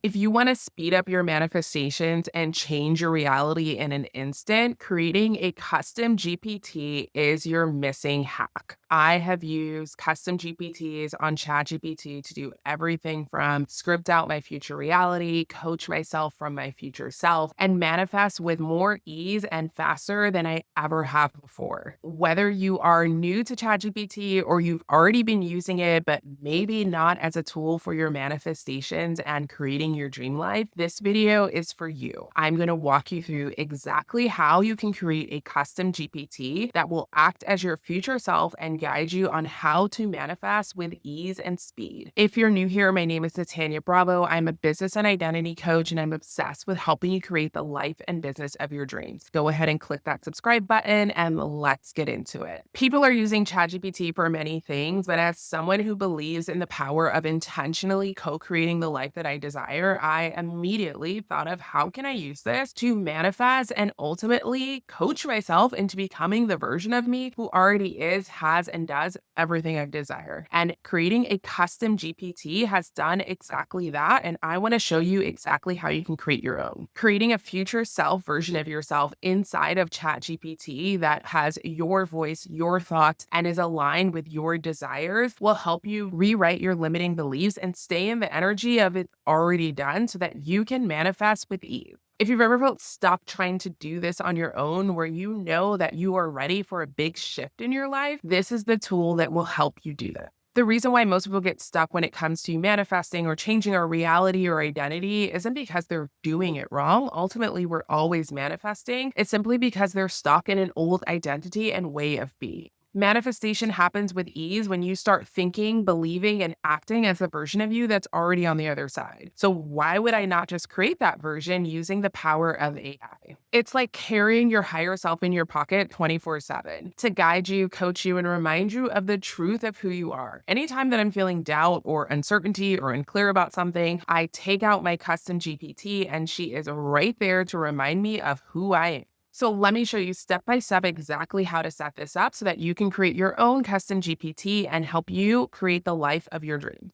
If you want to speed up your manifestations and change your reality in an instant, creating a custom GPT is your missing hack. I have used custom GPTs on ChatGPT to do everything from script out my future reality, coach myself from my future self, and manifest with more ease and faster than I ever have before. Whether you are new to ChatGPT or you've already been using it, but maybe not as a tool for your manifestations and creating your dream life, this video is for you. I'm going to walk you through exactly how you can create a custom GPT that will act as your future self and guide you on how to manifest with ease and speed. If you're new here, my name is Natanya Bravo. I'm a business and identity coach, and I'm obsessed with helping you create the life and business of your dreams. Go ahead and click that subscribe button and let's get into it. People are using ChatGPT for many things, but as someone who believes in the power of intentionally co-creating the life that I desire, I immediately thought of how can I use this to manifest and ultimately coach myself into becoming the version of me who already is, has, and does everything I desire. And creating a custom GPT has done exactly that. And I want to show you exactly how you can create your own. Creating a future self version of yourself inside of ChatGPT that has your voice, your thoughts, and is aligned with your desires will help you rewrite your limiting beliefs and stay in the energy of it already done so that you can manifest with ease. If you've ever felt stuck trying to do this on your own, where you know that you are ready for a big shift in your life, this is the tool that will help you do that. The reason why most people get stuck when it comes to manifesting or changing our reality or identity isn't because they're doing it wrong. Ultimately, we're always manifesting. It's simply because they're stuck in an old identity and way of being. Manifestation happens with ease when you start thinking, believing, and acting as a version of you that's already on the other side. So why would I not just create that version using the power of AI? It's like carrying your higher self in your pocket 24/7 to guide you, coach you, and remind you of the truth of who you are. Anytime that I'm feeling doubt or uncertainty or unclear about something, I take out my custom GPT and she is right there to remind me of who I am. So let me show you step by step exactly how to set this up so that you can create your own custom GPT and help you create the life of your dreams.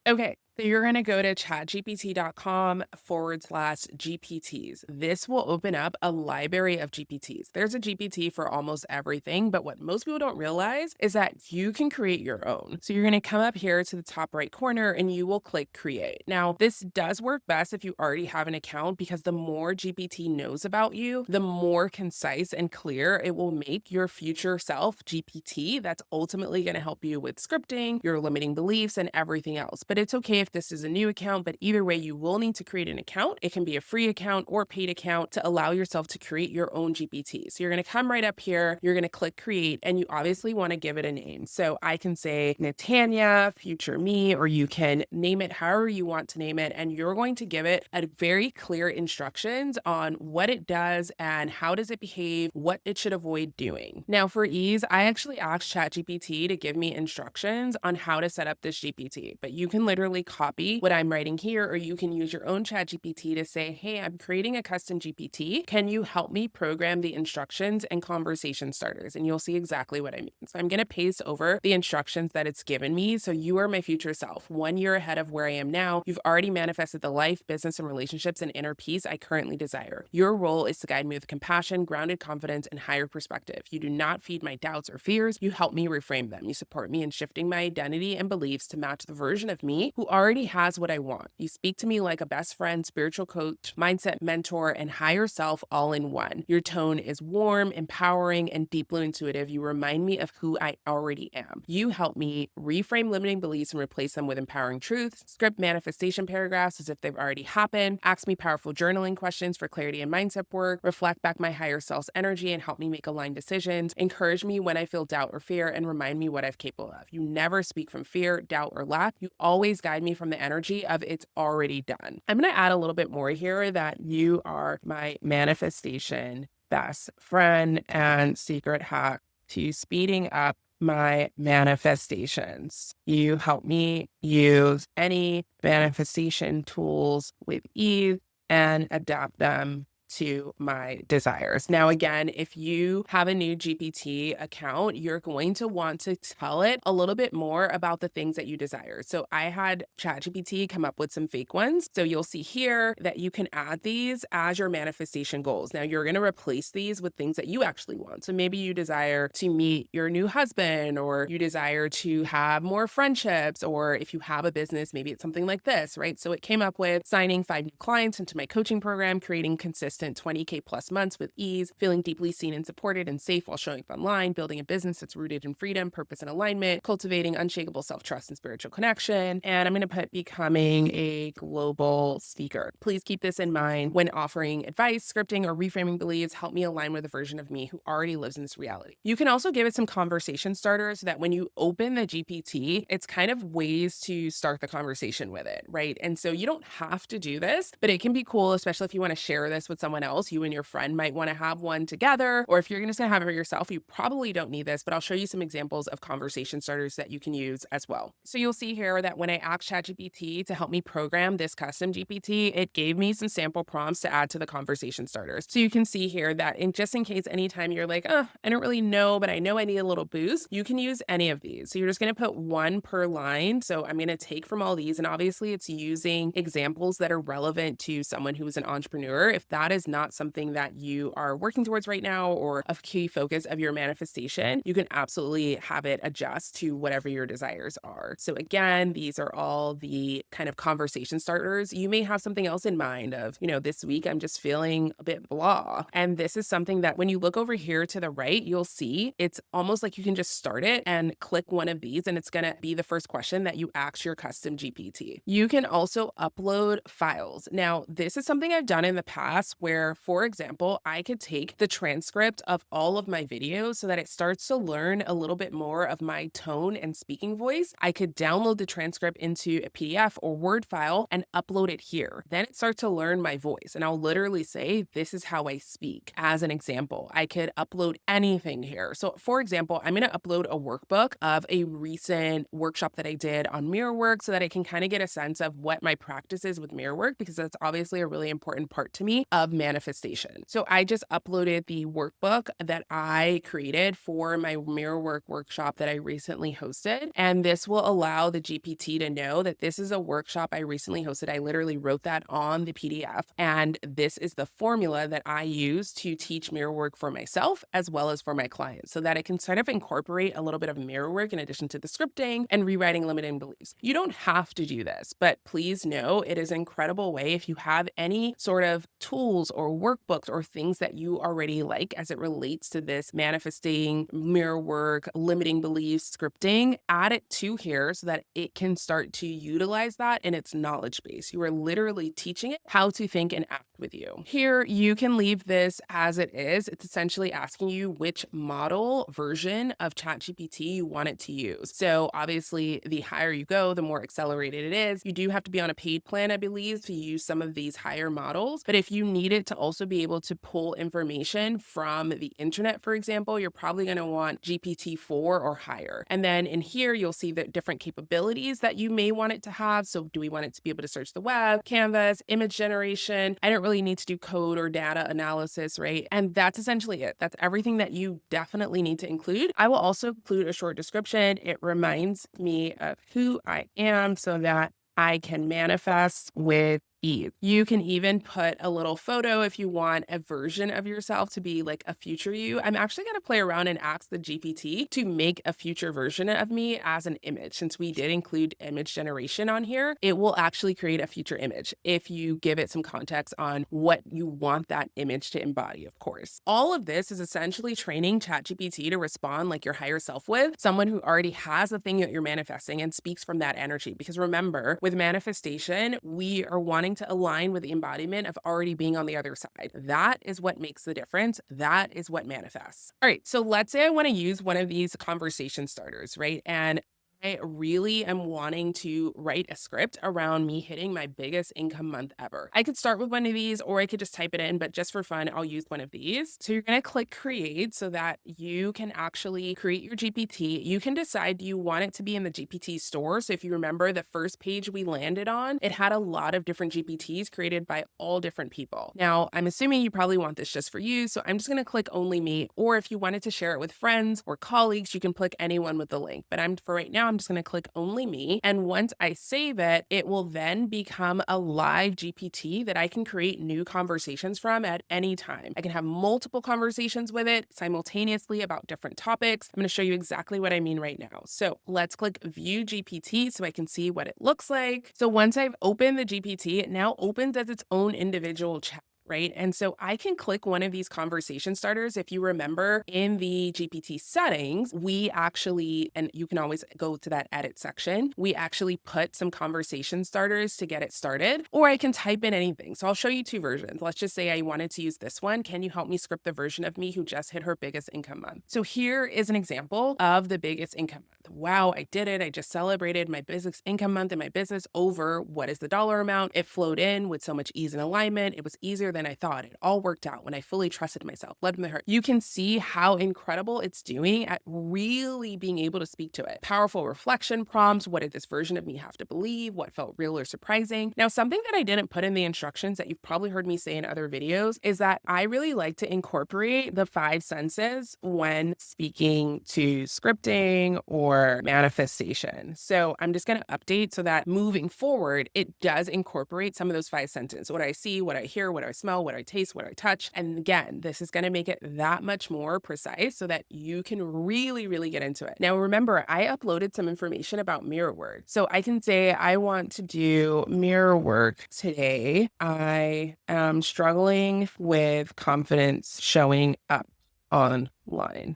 Okay, so you're going to go to chatgpt.com/GPTs. This will open up a library of GPTs. There's a GPT for almost everything, but what most people don't realize is that you can create your own. So you're going to come up here to the top right corner and you will click create. Now, this does work best if you already have an account because the more GPT knows about you, the more concise and clear it will make your future self GPT that's ultimately going to help you with scripting, your limiting beliefs, and everything else. But it's okay if this is a new account, but either way, you will need to create an account. It can be a free account or paid account to allow yourself to create your own GPT. So you're going to come right up here, you're going to click create, and you obviously want to give it a name. So I can say Natanya, future me, or you can name it however you want to name it. And you're going to give it a very clear instructions on what it does and how does it behave, what it should avoid doing. Now for ease, I actually asked ChatGPT to give me instructions on how to set up this GPT, but you can literally copy what I'm writing here, or you can use your own ChatGPT to say, hey, I'm creating a custom GPT. Can you help me program the instructions and conversation starters? And you'll see exactly what I mean. So I'm going to paste over the instructions that it's given me. So you are my future self, 1 year ahead of where I am now. You've already manifested the life, business, and relationships and inner peace I currently desire. Your role is to guide me with compassion, grounded confidence, and higher perspective. You do not feed my doubts or fears. You help me reframe them. You support me in shifting my identity and beliefs to match the version of me who already has what I want. You speak to me like a best friend, spiritual coach, mindset mentor, and higher self all in one. Your tone is warm, empowering, and deeply intuitive. You remind me of who I already am. You help me reframe limiting beliefs and replace them with empowering truths, script manifestation paragraphs as if they've already happened, ask me powerful journaling questions for clarity and mindset work, reflect back my higher self's energy and help me make aligned decisions, encourage me when I feel doubt or fear, and remind me what I'm capable of. You never speak from fear, doubt, or lack. You always guide me from the energy of it's already done. I'm going to add a little bit more here that you are my manifestation best friend and secret hack to speeding up my manifestations. You help me use any manifestation tools with ease and adapt them to my desires. Now, again, if you have a new GPT account, you're going to want to tell it a little bit more about the things that you desire. So I had ChatGPT come up with some fake ones. So you'll see here that you can add these as your manifestation goals. Now you're going to replace these with things that you actually want. So maybe you desire to meet your new husband, or you desire to have more friendships, or if you have a business, maybe it's something like this, right? So it came up with signing 5 new clients into my coaching program, creating consistent 20K plus months with ease, feeling deeply seen and supported and safe while showing up online, building a business that's rooted in freedom, purpose, and alignment, cultivating unshakable self-trust and spiritual connection. And I'm going to put becoming a global speaker. Please keep this in mind when offering advice, scripting, or reframing beliefs. Help me align with a version of me who already lives in this reality. You can also give it some conversation starters so that when you open the GPT, it's kind of ways to start the conversation with it, right? And so you don't have to do this, but it can be cool, especially if you want to share this with someone else. You and your friend might want to have one together, or if you're going to have it yourself, you probably don't need this, but I'll show you some examples of conversation starters that you can use as well. So you'll see here that when I asked ChatGPT to help me program this custom GPT, it gave me some sample prompts to add to the conversation starters. So you can see here that just in case anytime you're like, oh, I don't really know, but I know I need a little boost, you can use any of these. So you're just going to put one per line. So I'm going to take from all these, and obviously it's using examples that are relevant to someone who is an entrepreneur. If that is not something that you are working towards right now, or a key focus of your manifestation, you can absolutely have it adjust to whatever your desires are. So again, these are all the kind of conversation starters. You may have something else in mind of, this week I'm just feeling a bit blah. And this is something that when you look over here to the right, you'll see it's almost like you can just start it and click one of these, and it's going to be the first question that you ask your custom GPT. You can also upload files. Now, this is something I've done in the past where, for example, I could take the transcript of all of my videos so that it starts to learn a little bit more of my tone and speaking voice. I could download the transcript into a PDF or Word file and upload it here. Then it starts to learn my voice, and I'll literally say, this is how I speak. As an example, I could upload anything here. So for example, I'm going to upload a workbook of a recent workshop that I did on mirror work so that I can kind of get a sense of what my practice is with mirror work, because that's obviously a really important part to me of manifestation. So I just uploaded the workbook that I created for my mirror work workshop that I recently hosted. And this will allow the GPT to know that this is a workshop I recently hosted. I literally wrote that on the PDF. And this is the formula that I use to teach mirror work for myself as well as for my clients, so that it can sort of incorporate a little bit of mirror work in addition to the scripting and rewriting limiting beliefs. You don't have to do this, but please know it is an incredible way if you have any sort of tools or workbooks or things that you already like as it relates to this manifesting, mirror work, limiting beliefs, scripting, add it to here so that it can start to utilize that in its knowledge base. You are literally teaching it how to think and act with you. Here, you can leave this as it is. It's essentially asking you which model version of ChatGPT you want it to use. So obviously, the higher you go, the more accelerated it is. You do have to be on a paid plan, I believe, to use some of these higher models. But if you need it to also be able to pull information from the internet, for example, you're probably going to want GPT-4 or higher. And then in here, you'll see the different capabilities that you may want it to have. So do we want it to be able to search the web, Canvas, image generation? I don't really need to do code or data analysis, right? And that's essentially it. That's everything that you definitely need to include. I will also include a short description. It reminds me of who I am so that I can manifest with ease. You can even put a little photo if you want a version of yourself to be like a future you. I'm actually going to play around and ask the GPT to make a future version of me as an image. Since we did include image generation on here, it will actually create a future image if you give it some context on what you want that image to embody, of course. All of this is essentially training ChatGPT to respond like your higher self with someone who already has the thing that you're manifesting and speaks from that energy. Because remember, with manifestation, we are wanting to align with the embodiment of already being on the other side. That is what makes the difference. That is what manifests. All right, so let's say I want to use one of these conversation starters, right? And I really am wanting to write a script around me hitting my biggest income month ever. I could start with one of these or I could just type it in, but just for fun, I'll use one of these. So you're going to click create so that you can actually create your GPT. You can decide, do you want it to be in the GPT store? So if you remember the first page we landed on, it had a lot of different GPTs created by all different people. Now, I'm assuming you probably want this just for you. So I'm just going to click only me. Or if you wanted to share it with friends or colleagues, you can click anyone with the link. But for right now, I'm just going to click only me. And once I save it, it will then become a live GPT that I can create new conversations from at any time. I can have multiple conversations with it simultaneously about different topics. I'm going to show you exactly what I mean right now. So let's click view GPT so I can see what it looks like. So once I've opened the GPT, it now opens as its own individual chat. Right. And so I can click one of these conversation starters. If you remember in the GPT settings, we actually, and you can always go to that edit section, we actually put some conversation starters to get it started, or I can type in anything. So I'll show you two versions. Let's just say I wanted to use this one. Can you help me script the version of me who just hit her biggest income month? So here is an example of the biggest income month. Wow, I did it. I just celebrated my business income month in my business over what is the dollar amount. It flowed in with so much ease and alignment. It was easier than I thought. It all worked out when I fully trusted myself, led with my heart. You can see how incredible it's doing at really being able to speak to it. Powerful reflection prompts. What did this version of me have to believe? What felt real or surprising? Now, something that I didn't put in the instructions that you've probably heard me say in other videos is that I really like to incorporate the five senses when speaking to scripting or manifestation. So I'm just going to update so that moving forward, it does incorporate some of those five senses. What I see, what I hear, what I smell, what I taste, what I touch. And again, this is going to make it that much more precise so that you can really, really get into it. Now, remember, I uploaded some information about mirror work. So I can say, I want to do mirror work today. I am struggling with confidence showing up online.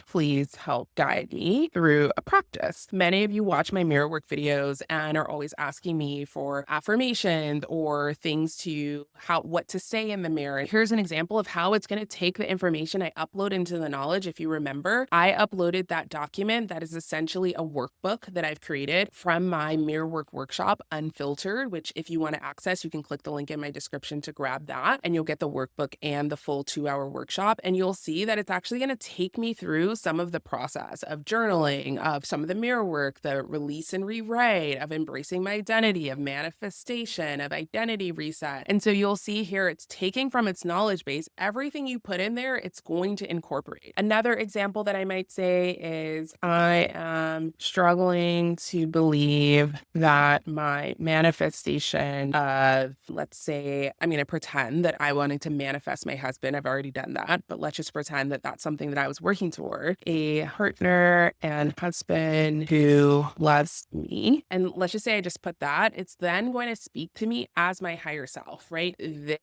Please help guide me through a practice. Many of you watch my mirror work videos and are always asking me for affirmations or things to what to say in the mirror. Here's an example of how it's going to take the information I upload into the knowledge. If you remember, I uploaded that document that is essentially a workbook that I've created from my mirror work workshop, Unfiltered, which if you want to access, you can click the link in my description to grab that and you'll get the workbook and the full 2-hour workshop. And you'll see that it's actually going to take me through some of the process of journaling, of some of the mirror work, the release and rewrite, of embracing my identity, of manifestation, of identity reset. And so you'll see here it's taking from its knowledge base, everything you put in there, it's going to incorporate. Another example that I might say is I am struggling to believe that my manifestation of, let's say, I'm going to pretend that I wanted to manifest my husband. I've already done that, but let's just pretend that that's something that I was working toward, a partner and husband who loves me. And let's just say I just put that. It's then going to speak to me as my higher self, right? This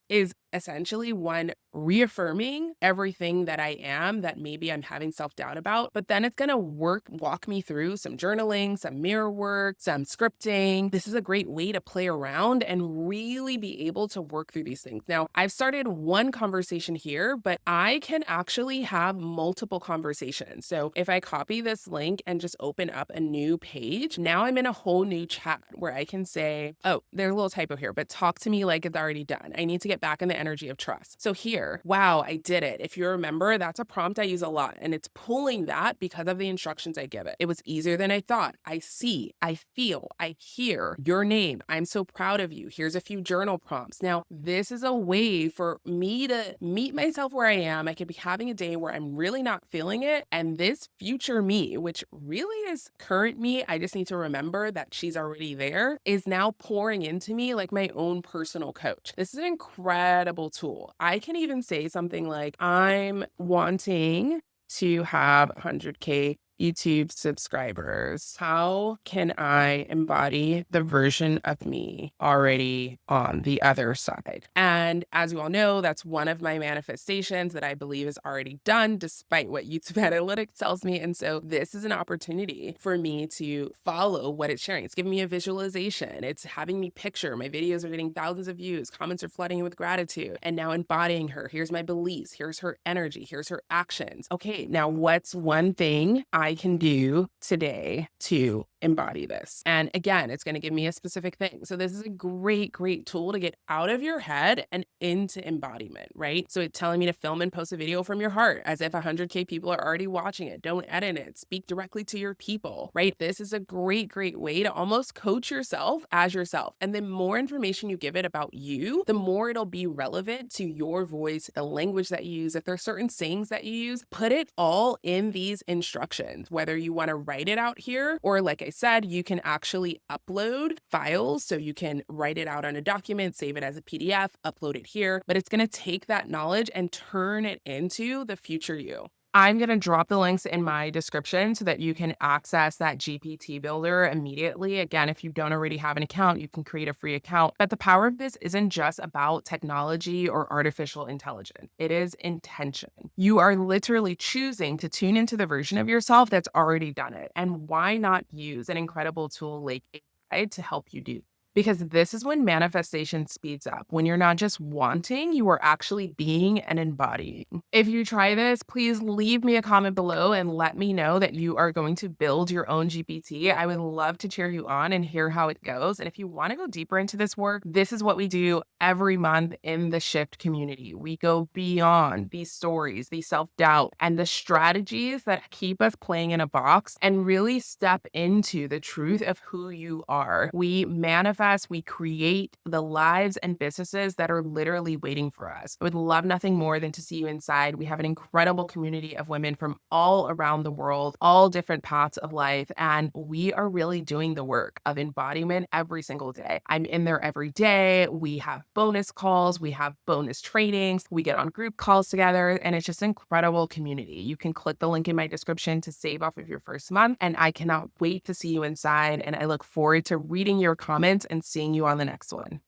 is essentially one reaffirming everything that I am that maybe I'm having self-doubt about, but then it's going to walk me through some journaling, some mirror work, some scripting. This is a great way to play around and really be able to work through these things. Now, I've started one conversation here, but I can actually have multiple conversations. So if I copy this link and just open up a new page, now I'm in a whole new chat where I can say, oh, there's a little typo here, but talk to me like it's already done. I need to get back in the energy of trust. So here, wow, I did it. If you remember, that's a prompt I use a lot, and it's pulling that because of the instructions I give it. It was easier than I thought. I see, I feel, I hear your name. I'm so proud of you. Here's a few journal prompts. Now, this is a way for me to meet myself where I am. I could be having a day where I'm really not feeling it, and this future me, which really is current me, I just need to remember that she's already there, is now pouring into me like my own personal coach. This is an incredible tool. I can even say something like, I'm wanting to have 100K YouTube subscribers. How can I embody the version of me already on the other side? And as you all know, that's one of my manifestations that I believe is already done, despite what YouTube Analytics tells me. And so this is an opportunity for me to follow what it's sharing. It's giving me a visualization. It's having me picture. My videos are getting thousands of views. Comments are flooding with gratitude. And now embodying her. Here's my beliefs. Here's her energy. Here's her actions. Okay, now what's one thing I can do today to embody this? And again, it's going to give me a specific thing. So this is a great, great tool to get out of your head and into embodiment, right? So it's telling me to film and post a video from your heart as if 100K people are already watching it. Don't edit it. Speak directly to your people, right? This is a great, great way to almost coach yourself as yourself. And the more information you give it about you, the more it'll be relevant to your voice, the language that you use. If there's certain sayings that you use, put it all in these instructions, whether you want to write it out here or, like I said, you can actually upload files. So you can write it out on a document, save it as a PDF, upload it here, but it's going to take that knowledge and turn it into the future you. I'm going to drop the links in my description so that you can access that GPT builder immediately. Again, if you don't already have an account, you can create a free account. But the power of this isn't just about technology or artificial intelligence. It is intention. You are literally choosing to tune into the version of yourself that's already done it. And why not use an incredible tool like AI to help you do? Because this is when manifestation speeds up. When you're not just wanting, you are actually being and embodying. If you try this, please leave me a comment below and let me know that you are going to build your own GPT. I would love to cheer you on and hear how it goes. And if you want to go deeper into this work, this is what we do every month in the Shift community. We go beyond these stories, the self-doubt, and the strategies that keep us playing in a box and really step into the truth of who you are. We manifest, we create the lives and businesses that are literally waiting for us. I would love nothing more than to see you inside. We have an incredible community of women from all around the world, all different paths of life, and we are really doing the work of embodiment every single day. I'm in there every day. We have bonus calls, we have bonus trainings, we get on group calls together, and it's just an incredible community. You can click the link in my description to save off of your first month, and I cannot wait to see you inside, and I look forward to reading your comments and seeing you on the next one.